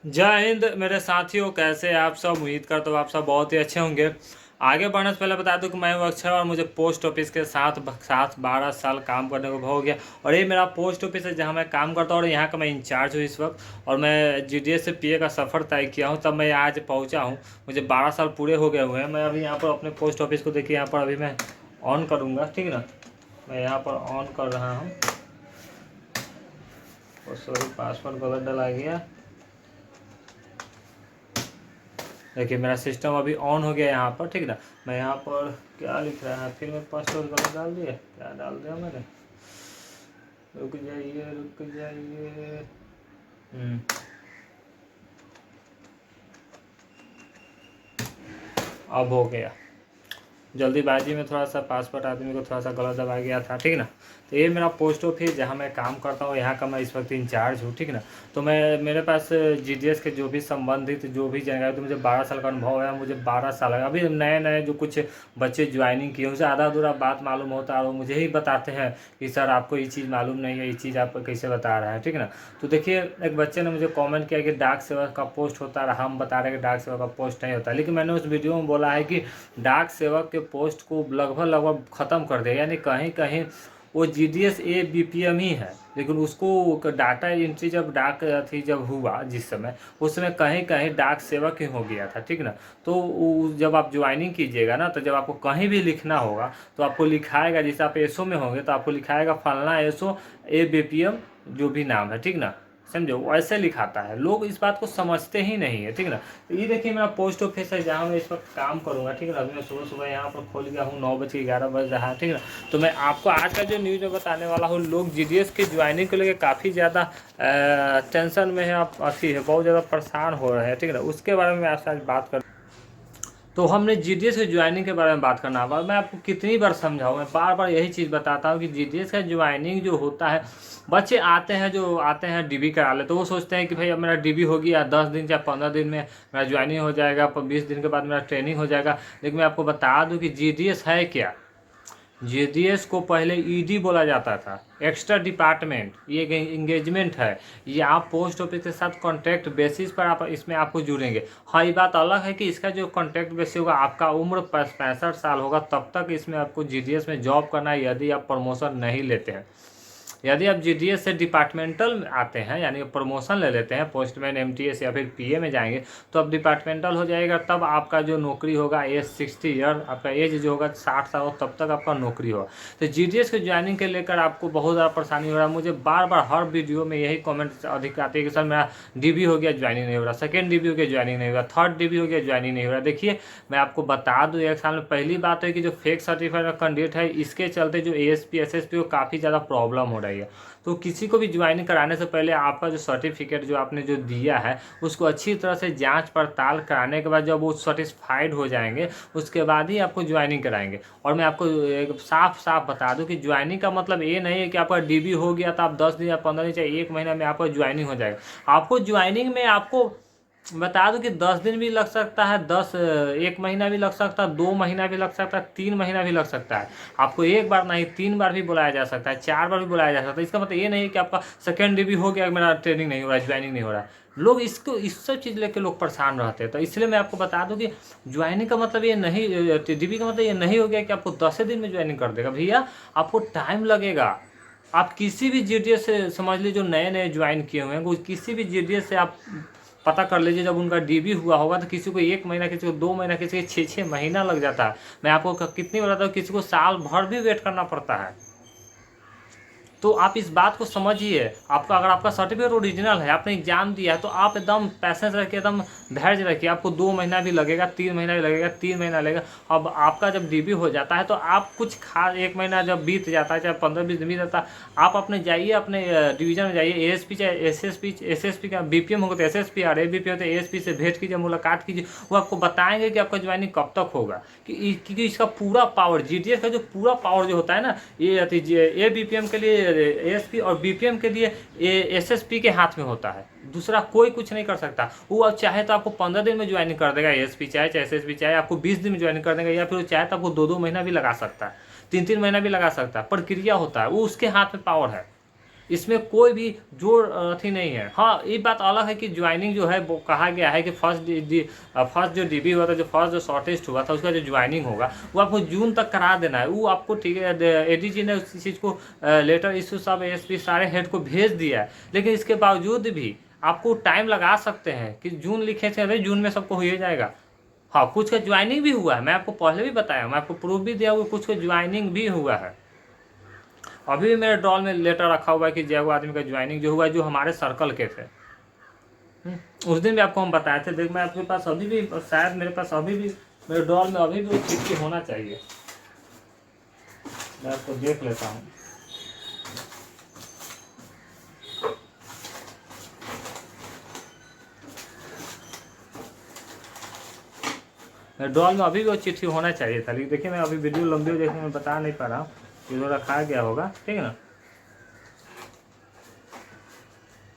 जय हिंद मेरे साथियों, कैसे हैं आप सब। उम्मीद करता हूँ आप सब बहुत ही अच्छे होंगे। आगे बढ़ने से पहले बता दूं कि मैं हूं अक्षर और मुझे पोस्ट ऑफिस के साथ साथ 12 साल काम करने को हो गया। और ये मेरा पोस्ट ऑफिस है जहां मैं काम करता हूँ और यहाँ का मैं इंचार्ज हूँ इस वक्त। और मैं जीडीएस से पीए का सफ़र तय किया हूँ, तब मैं आज पहुँचा हूँ। मुझे 12 साल पूरे हो गए हुए हैं। मैं अभी यहाँ पर अपने पोस्ट ऑफिस को देखिए, यहाँ पर अभी मैं ऑन करूँगा, ठीक है ना। मैं यहाँ पर ऑन कर रहा हूँ। सॉरी, पासवर्ड गलत डला गया। देखिए मेरा सिस्टम अभी ऑन हो गया यहाँ पर, ठीक है ना। मैं यहाँ पर क्या लिख रहा है, फिर मैं पासवर्ड गलत डाल दिया, क्या डाल दिया मैंने। रुक जाइए रुक जाइए। अब हो गया। जल्दीबाजी में थोड़ा सा पासवर्ड आदमी को थोड़ा सा गलत दबा गया था, ठीक है ना। तो ये मेरा पोस्ट ऑफिस जहाँ मैं काम करता हूँ, यहाँ का मैं इस वक्त इंचार्ज हूँ, ठीक है ना। तो मैं मेरे पास जीडीएस के जो भी संबंधित जो भी जानकारी, तो मुझे 12 साल का अनुभव है। मुझे 12 साल है। अभी नए नए जो कुछ बच्चे ज्वाइनिंग किए उनसे आधा अधूरा बात मालूम होता है और मुझे ही बताते हैं कि सर आपको ये चीज़ मालूम नहीं है, ये चीज़ आप कैसे बता रहा है, ठीक है ना। तो देखिए एक बच्चे ने मुझे कॉमेंट किया कि डाक सेवक का पोस्ट होता है, हम बता रहे हैं कि डाक सेवक का पोस्ट नहीं होता। लेकिन मैंने उस वीडियो में बोला है कि डाक सेवक के पोस्ट को लगभग ख़त्म कर दिया, यानी कहीं कहीं वो जीडीएस ए बीपीएम ही है। लेकिन उसको डाटा एंट्री जब डाक थी जब हुआ जिस समय, उस समय कहीं कहीं डाक सेवक ही हो गया था, ठीक ना। तो जब आप ज्वाइनिंग कीजिएगा ना, तो जब आपको कहीं भी लिखना होगा तो आपको लिखाएगा, जैसे आप एसओ में होंगे तो आपको लिखाएगा फलना एसओ ए बीपीएम जो भी नाम है, ठीक ना। समझो वैसे लिखाता है। लोग इस बात को समझते ही नहीं है, ठीक ना। तो ये देखिए मेरा पोस्ट ऑफिस है जहाँ मैं इस वक्त काम करूँगा, ठीक है ना। अभी मैं सुबह सुबह यहाँ पर खोल गया हूँ, 9:11 बज रहा है, ठीक है ना। तो मैं आपको आज का जो न्यूज़ में बताने वाला हूँ, लोग जीडीएस की ज्वाइनिंग को लेकर काफ़ी ज़्यादा टेंशन में है, आप अथी है, बहुत ज़्यादा परेशान हो रहे हैं, ठीक है ना। उसके बारे में आपसे आज बात कर। तो हमने जीडीएस की ज्वाइनिंग के बारे में बात करना होगा। मैं आपको कितनी बार समझाऊँ, मैं बार बार यही चीज़ बताता हूँ कि जीडीएस का ज्वाइनिंग जो होता है, बच्चे आते हैं डीबी करा ले, तो वो सोचते हैं कि भाई अब मेरा डीबी हो गया, 10 दिन या 15 दिन में मेरा ज्वाइनिंग हो जाएगा, 20 दिन के बाद मेरा ट्रेनिंग हो जाएगा। लेकिन मैं आपको बता दूं कि जीडीएस है क्या। जीडीएस को पहले ईडी बोला जाता था, एक्स्ट्रा डिपार्टमेंट। ये इंगेजमेंट है, ये आप पोस्ट ऑफिस के साथ कॉन्ट्रैक्ट बेसिस पर आप इसमें आपको जुड़ेंगे। हाँ, ये बात अलग है कि इसका जो कॉन्ट्रैक्ट बेसिस होगा, आपका उम्र 65 साल होगा तब तक इसमें आपको जीडीएस में जॉब करना है, यदि आप प्रमोशन नहीं लेते हैं। यदि आप जीडीएस से डिपार्टमेंटल आते हैं, यानी प्रमोशन ले लेते हैं, पोस्टमैन एमटीएस या फिर पीए में जाएंगे, तो अब डिपार्टमेंटल हो जाएगा। तब आपका जो नौकरी होगा एज 60 ईयर, आपका एज जो होगा 60 साल हो, तब तक आपका नौकरी होगा। तो जीडीएस की ज्वाइनिंग के लेकर आपको बहुत ज़्यादा परेशानी हो रहा है। मुझे बार बार हर वीडियो में यही कॉमेंट अधिक आते हैं कि सर मेरा डीबी हो गया, ज्वाइनिंग नहीं हो रहा, सेकेंड डीबी हो गया, ज्वाइनिंग नहीं हो रहा, थर्ड डीबी हो गया, ज्वाइनिंग नहीं हो रहा। देखिए मैं आपको बता दूं, एक साल में पहली बात है कि जो फेक सर्टिफाइड का कैंडिडेट है, इसके चलते जो एएसपी एसएसपी को काफ़ी ज़्यादा प्रॉब्लम हो रही है। तो किसी को भी ज्वाइनिंग कराने से पहले आपका जो सर्टिफिकेट जो आपने जो दिया है, उसको अच्छी तरह से जांच पड़ताल कराने के बाद जब वो सर्टिफाइड हो जाएंगे, उसके बाद ही आपको ज्वाइनिंग कराएंगे। और मैं आपको एक साफ साफ बता दूं कि ज्वाइनिंग का मतलब ये नहीं है कि आपका डीबी हो गया तो आप 10 दिन या 15 दिन चाहे 1 महीना में आपका ज्वाइनिंग हो जाएगा। आपको ज्वाइनिंग में आपको बता दूं कि 10 दिन भी लग सकता है, 1 महीना भी लग सकता है, 2 महीना भी लग सकता है, 3 महीना भी लग सकता है। आपको एक बार नहीं 3 बार भी बुलाया जा सकता है, 4 बार भी बुलाया जा सकता है। इसका मतलब ये नहीं है कि आपका सेकेंड डीबी हो गया, मेरा ट्रेनिंग नहीं हो रहा है, ज्वाइनिंग नहीं हो रहा है। लोग इसको इस सब चीज़ लेके लोग परेशान रहते हैं। तो इसलिए मैं आपको बता दूं कि ज्वाइनिंग का मतलब ये नहीं, डीबी का मतलब ये नहीं हो गया कि आपको 10 दिन में ज्वाइनिंग कर देगा। भैया आपको टाइम लगेगा। आप किसी भी जीडीएस से समझ लीजिए, जो नए नए ज्वाइन किए हुए हैं, वो किसी भी जीडीएस से आप पता कर लीजिए, जब उनका डीबी हुआ होगा तो किसी को 1 महीना, किसी को 2 महीना, किसी को 6 महीना लग जाता है। मैं आपको कितनी बताता हूँ, किसी को साल भर भी वेट करना पड़ता है। तो आप इस बात को समझिए। आपका अगर आपका सर्टिफिकेट ओरिजिनल है, आपने एग्जाम दिया है, तो आप एकदम पैसेंस रखिए, एकदम धैर्य रखिए। आपको 2 महीना भी लगेगा, 3 महीना भी लगेगा, 3 महीना लगेगा। अब आपका जब डीबी हो जाता है तो आप कुछ खास 1 महीना जब बीत जाता है, चाहे 15-20 दिन बीत जाता है, आप अपने जाइए, अपने डिवीजन में जाइए, एएसपी चाहे एसएसपी का बीपीएम होगा तो एसएसपी और एबीपी हो तो एएसपी से भेंट कीजिए, मुलाकात कीजिए। वो आपको बताएंगे कि आपका ज्वाइनिंग कब तक होगा। क्योंकि इसका पूरा पावर, जीडीएस का जो पूरा पावर जो होता है ना, ये बीपीएम के लिए एएसपी और बीपीएम के लिए एसएसपी के हाथ में होता है। दूसरा कोई कुछ नहीं कर सकता। वो अब चाहे तो आपको 15 दिन में ज्वाइनिंग कर देगा, एएसपी चाहे एसएसपी चाहे आपको 20 दिन में ज्वाइनिंग कर देगा, या फिर वो चाहे तो आपको 2-2 महीना भी लगा सकता है, 3-3 महीना भी लगा सकता है। प्रक्रिया होता है, वो उसके हाथ में पावर है। इसमें कोई भी जोड़ अथी नहीं है। हाँ, ये बात अलग है कि ज्वाइनिंग जो है वो कहा गया है कि फर्स्ट जो डीबी हुआ था, जो फर्स्ट जो शॉर्टेस्ट हुआ था, उसका जो ज्वाइनिंग होगा वो आपको जून तक करा देना है। वो आपको ठीक है, एडीजी ने उस चीज़ को लेटर इशू सब एएसपी सारे हेड को भेज दिया है, लेकिन इसके बावजूद भी आपको टाइम लगा सकते हैं कि जून लिखे थे, अरे जून में सबको हो ही जाएगा। हाँ, कुछ का ज्वाइनिंग भी हुआ है, मैं आपको पहले भी बताया, मैं आपको प्रूफ भी दिया हुआ, कुछ का ज्वाइनिंग भी हुआ है। अभी भी मेरे ड्रॉल में लेटर रखा हुआ है कि जय आदमी का ज्वाइनिंग जो हुआ है, जो हमारे सर्कल के थे। उस दिन भी आपको हम बताए थे। देख, मैं आपके पास अभी भी, शायद मेरे पास अभी भी, मेरे ड्रॉल में अभी भी चिट्ठी होना चाहिए, मैं आपको देख लेता हूँ। मेरे ड्रॉल में अभी भी वो चिट्ठी होना चाहिए था, लेकिन देखिए मैं अभी वीडियो लंबी हो जैसे मैं बता नहीं पा रहा हूँ, ये रखा गया होगा, ठीक है ना।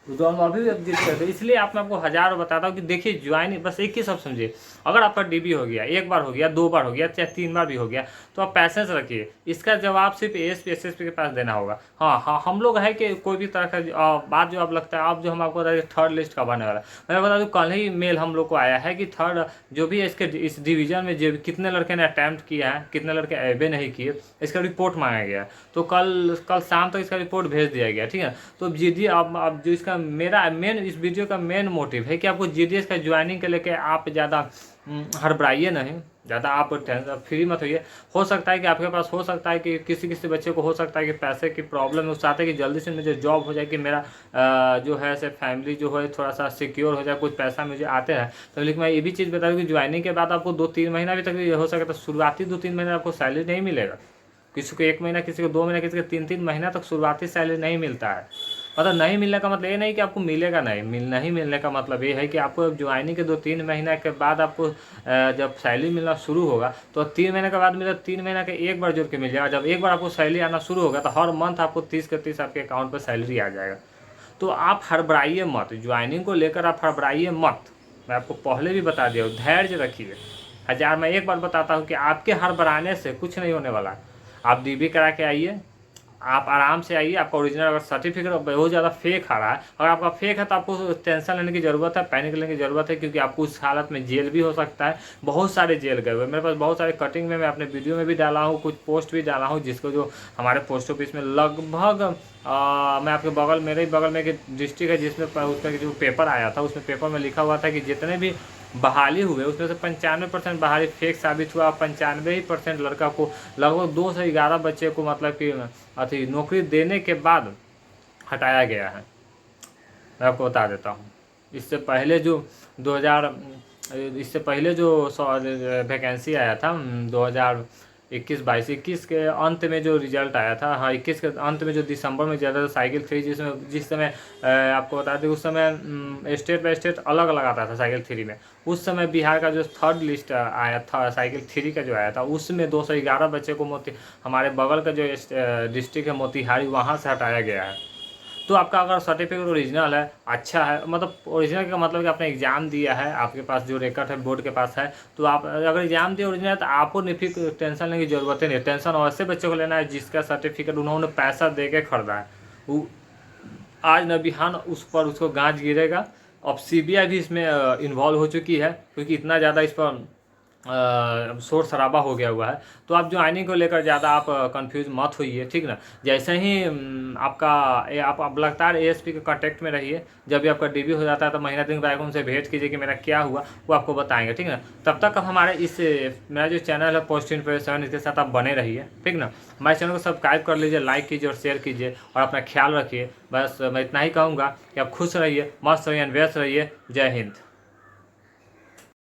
तो हम अभी भी अपडेट करते हैं, इसलिए आप मैं आपको हज़ार बताता हूँ कि देखिए ज्वाइन बस एक ही सब समझिए। अगर आपका डीबी हो गया, एक बार हो गया, 2 बार हो गया, चाहे 3 बार भी हो गया, तो आप पैसेंस रखिए, इसका जवाब सिर्फ एएसपी एसएसपी के पास देना होगा। हाँ हाँ, हम लोग है कि कोई भी तरह का बात जो आप लगता है, आप जो हम आपको बता दें थर्ड लिस्ट कब आने वाला है। मैं बता दूँ, कल ही मेल हम लोग को आया है कि थर्ड जो भी इसके इस डिवीजन में जो कितने लड़के ने अटैम्प्ट किया है, कितने लड़के एबे नहीं किए, इसका रिपोर्ट मांगा गया है। तो कल शाम तक इसका रिपोर्ट भेज दिया गया, ठीक है। तो जीडी आप जो इसका मेरा इस वीडियो का मेन मोटिव है कि आपको जीडीएस का ज्वाइनिंग के लेके आप ज़्यादा हड़बड़ाइए नहीं, ज़्यादा आप फ्री मत होइए। हो सकता है कि आपके पास, हो सकता है कि किसी किसी बच्चे को हो सकता है कि पैसे की प्रॉब्लम है, वो चाहते हैं कि जल्दी से मुझे जॉब हो जाए, कि मेरा जो है से फैमिली जो है थोड़ा सा सिक्योर हो जाए, कुछ पैसा मुझे आते हैं। तो लेकिन मैं ये भी चीज़ बता दूँ कि ज्वाइनिंग के बाद आपको 2-3 महीना भी तक हो सके, तो शुरुआती 2-3 महीना आपको सैलरी नहीं मिलेगा। किसी को 1 महीना, किसी को 2 महीना, किसी को 3-3 महीना तक शुरुआती सैलरी नहीं मिलता है। मतलब नहीं मिलने का मतलब ये नहीं कि आपको मिलेगा नहीं, नहीं मिलने का मतलब ये है कि आपको ज्वाइनिंग के 2-3 महीना के बाद आपको जब सैलरी मिलना शुरू होगा, तो 3 महीने के बाद मिलेगा, 3 महीना के एक बार जोड़ के मिल जाएगा। जब एक बार आपको सैलरी आना शुरू होगा, तो हर मंथ आपको 30 के 30 आपके अकाउंट पर सैलरी आ जाएगा। तो आप हड़बड़ाइए मत, ज्वाइनिंग को लेकर आप हड़बड़ाइए मत। मैं आपको पहले भी बता दिया, धैर्य रखिए। हजार मैं एक बार बताता हूँ कि आपके हड़बड़ाने से कुछ नहीं होने वाला। आप डीबी करा के आइए, आप आराम से आइए। आपका ओरिजिनल अगर सर्टिफिकेट बहुत ज़्यादा फेक आ रहा है, अगर आपका फेक है तो आपको टेंशन लेने की ज़रूरत है, पैनिक लेने की ज़रूरत है, क्योंकि आपको उस हालत में जेल भी हो सकता है। बहुत सारे जेल गए हुए मेरे पास, बहुत सारे कटिंग में मैं अपने वीडियो में भी डाला हूँ, कुछ पोस्ट भी डाला हूँ, जिसको जो हमारे पोस्ट ऑफिस में लगभग मैं आपके बगल, मेरे ही बगल में एक डिस्ट्रिक्ट है जिसमें उसका जो पेपर आया था, उसमें पेपर में लिखा हुआ था कि जितने भी बहाली हुए उसमें से 95% बहाली फेक साबित हुआ। 95% लड़का को, लगभग 2 से 11 बच्चे को मतलब कि अथी नौकरी देने के बाद हटाया गया है। मैं आपको बता देता हूँ, इससे पहले जो 2000 इससे पहले जो वैकेंसी आया था 2021 के अंत में जो रिजल्ट आया था, हाँ 21 के अंत में जो दिसंबर में ज़्यादा साइकिल 3, जिस समय आपको बता दें, उस समय स्टेट बाय स्टेट अलग अलग आता था साइकिल 3 में। उस समय बिहार का जो थर्ड लिस्ट आया था साइकिल 3 का जो आया था, उसमें 211 बच्चे को हमारे बगल का जो डिस्ट्रिक्ट है मोतिहारी, वहाँ से हटाया गया है। तो आपका अगर सर्टिफिकेट ओरिजिनल है, अच्छा है, मतलब ओरिजिनल का मतलब कि आपने एग्जाम दिया है, आपके पास जो रिकॉर्ड है बोर्ड के पास है, तो आप अगर एग्जाम दिए ओरिजिनल है, तो आपको निफिक टेंशन लेने की ज़रूरत ही नहीं। टेंशन ऐसे बच्चों को लेना है जिसका सर्टिफिकेट उन्होंने पैसा दे के खरीदा है, वो आज न बिहान उस पर उसको गाज गिरेगा। अब सीबीआई भी इसमें इन्वॉल्व हो चुकी है, क्योंकि इतना ज़्यादा इस पर शोर शराबा हो गया हुआ है। तो आप ज्वाइनिंग को लेकर ज़्यादा आप कंफ्यूज मत होइए, ठीक ना। जैसे ही आपका आप लगातार एएसपी के कांटेक्ट में रहिए। जब भी आपका डीबी हो जाता है तो महीना दिन बाद उनसे भेंट कीजिए कि मेरा क्या हुआ, वो आपको बताएंगे, ठीक ना। तब तक हमारे मेरा जो चैनल है पोस्ट इन्फॉर्मेशन, इसके साथ आप बने रहिए, ठीक ना। हमारे चैनल को सब्सक्राइब कर लीजिए, लाइक कीजिए और शेयर कीजिए, और अपना ख्याल रखिए। बस मैं इतना ही कहूँगा कि आप खुश रहिए, मस्त रहिए, व्यस्त रहिए। जय हिंद।